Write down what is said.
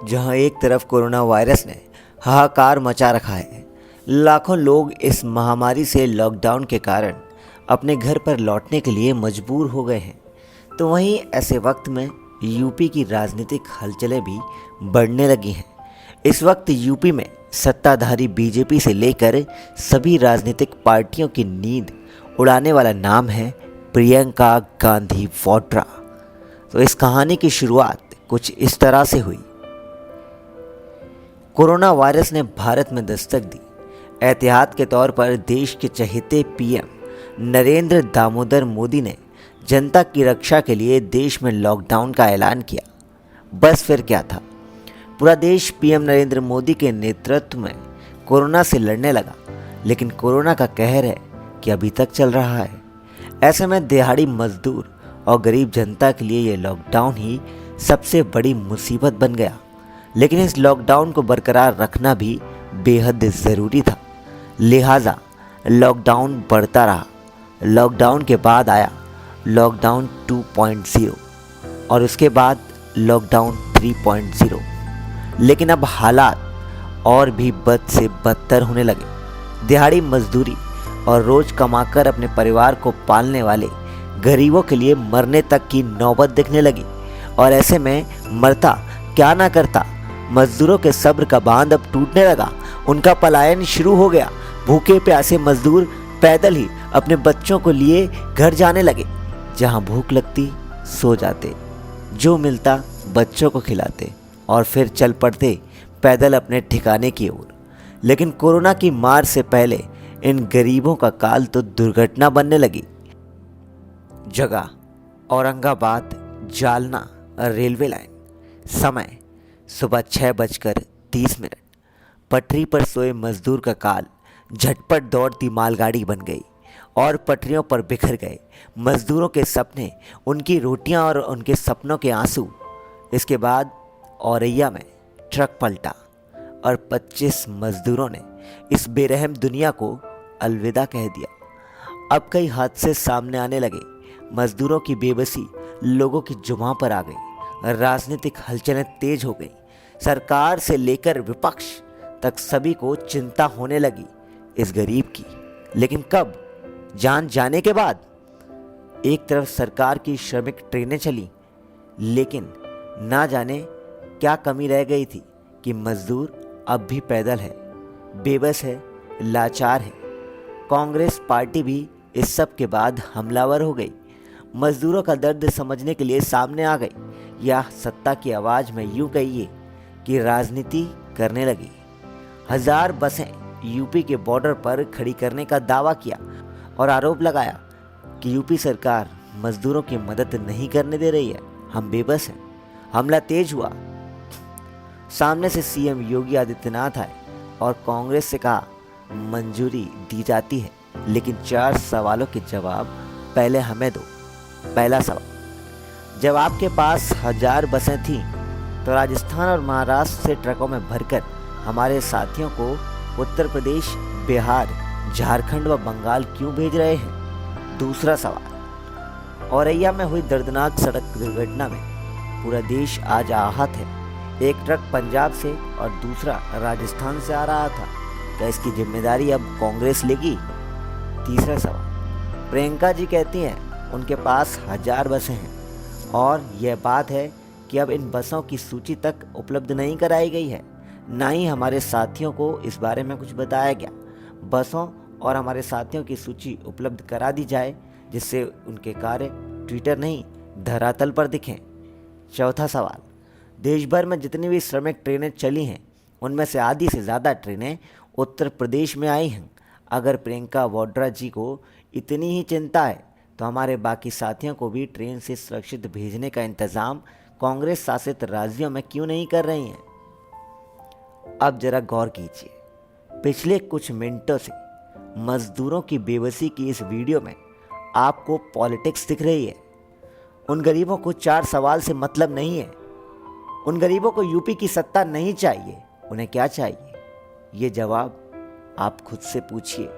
जहां एक तरफ कोरोना वायरस ने हाहाकार मचा रखा है, लाखों लोग इस महामारी से लॉकडाउन के कारण अपने घर पर लौटने के लिए मजबूर हो गए हैं, तो वहीं ऐसे वक्त में यूपी की राजनीतिक हलचलें भी बढ़ने लगी हैं। इस वक्त यूपी में सत्ताधारी बीजेपी से लेकर सभी राजनीतिक पार्टियों की नींद उड़ाने वाला नाम है प्रियंका गांधी वाड्रा। तो इस कहानी की शुरुआत कुछ इस तरह से हुई। कोरोना वायरस ने भारत में दस्तक दी। एहतियात के तौर पर देश के चहेते पीएम नरेंद्र दामोदर मोदी ने जनता की रक्षा के लिए देश में लॉकडाउन का ऐलान किया। बस फिर क्या था, पूरा देश पीएम नरेंद्र मोदी के नेतृत्व में कोरोना से लड़ने लगा। लेकिन कोरोना का कहर है कि अभी तक चल रहा है। ऐसे में दिहाड़ी मजदूर और गरीब जनता के लिए ये लॉकडाउन ही सबसे बड़ी मुसीबत बन गया। लेकिन इस लॉकडाउन को बरकरार रखना भी बेहद ज़रूरी था, लिहाजा लॉकडाउन बढ़ता रहा। लॉकडाउन के बाद आया लॉकडाउन 2.0 और उसके बाद लॉकडाउन 3.0। लेकिन अब हालात और भी बद से बदतर होने लगे। दिहाड़ी मजदूरी और रोज़ कमाकर अपने परिवार को पालने वाले गरीबों के लिए मरने तक की नौबत दिखने लगी। और ऐसे में मरता क्या ना करता, मजदूरों के सब्र का बांध अब टूटने लगा। उनका पलायन शुरू हो गया। भूखे प्यासे मजदूर पैदल ही अपने बच्चों को लिए घर जाने लगे। जहां भूख लगती सो जाते, जो मिलता बच्चों को खिलाते और फिर चल पड़ते पैदल अपने ठिकाने की ओर। लेकिन कोरोना की मार से पहले इन गरीबों का काल तो दुर्घटना बनने लगी। जगह औरंगाबाद जालना रेलवे लाइन। समय सुबह 6:30। पटरी पर सोए मजदूर का काल झटपट दौड़ती मालगाड़ी बन गई और पटरियों पर बिखर गए मजदूरों के सपने, उनकी रोटियां और उनके सपनों के आंसू। इसके बाद औरैया में ट्रक पलटा और 25 मजदूरों ने इस बेरहम दुनिया को अलविदा कह दिया। अब कई हादसे सामने आने लगे। मजदूरों की बेबसी लोगों की जुबां पर आ गई। राजनीतिक हलचलें तेज हो गई। सरकार से लेकर विपक्ष तक सभी को चिंता होने लगी इस गरीब की। लेकिन कब? जान जाने के बाद। एक तरफ सरकार की श्रमिक ट्रेनें चली, लेकिन ना जाने क्या कमी रह गई थी कि मजदूर अब भी पैदल है, बेबस है, लाचार है। कांग्रेस पार्टी भी इस सब के बाद हमलावर हो गई। मजदूरों का दर्द समझने के लिए सामने आ गई। या सत्ता की आवाज़ में यूं कहिए कि राजनीति करने लगी। 1000 बसें यूपी के बॉर्डर पर खड़ी करने का दावा किया और आरोप लगाया कि यूपी सरकार मजदूरों की मदद नहीं करने दे रही है, हम बेबस हैं। हमला तेज हुआ। सामने से सीएम योगी आदित्यनाथ आए और कांग्रेस से कहा मंजूरी दी जाती है, लेकिन 4 सवालों के जवाब पहले हमें दो। पहला सवाल, जब आपके पास 1000 बसें थीं तो राजस्थान और महाराष्ट्र से ट्रकों में भरकर हमारे साथियों को उत्तर प्रदेश, बिहार, झारखंड व बंगाल क्यों भेज रहे हैं? दूसरा सवाल, औरैया में हुई दर्दनाक सड़क दुर्घटना में पूरा देश आज आहत है। एक ट्रक पंजाब से और दूसरा राजस्थान से आ रहा था। क्या इसकी जिम्मेदारी अब कांग्रेस लेगी? तीसरा सवाल, प्रियंका जी कहती हैं उनके पास 1000 बसें हैं और यह बात है कि अब इन बसों की सूची तक उपलब्ध नहीं कराई गई है, ना ही हमारे साथियों को इस बारे में कुछ बताया गया। बसों और हमारे साथियों की सूची उपलब्ध करा दी जाए, जिससे उनके कार्य ट्विटर नहीं धरातल पर दिखें। चौथा सवाल, देश भर में जितनी भी श्रमिक ट्रेनें चली हैं, उनमें से आधी से ज़्यादा ट्रेनें उत्तर प्रदेश में आई हैं। अगर प्रियंका वाड्रा जी को इतनी ही चिंता है तो हमारे बाकी साथियों को भी ट्रेन से सुरक्षित भेजने का इंतज़ाम कांग्रेस शासित राज्यों में क्यों नहीं कर रही हैं? अब जरा गौर कीजिए। पिछले कुछ मिनटों से मजदूरों की बेबसी की इस वीडियो में आपको पॉलिटिक्स दिख रही है। उन गरीबों को 4 सवाल से मतलब नहीं है। उन गरीबों को यूपी की सत्ता नहीं चाहिए। उन्हें क्या चाहिए? ये जवाब आप खुद से पूछिए।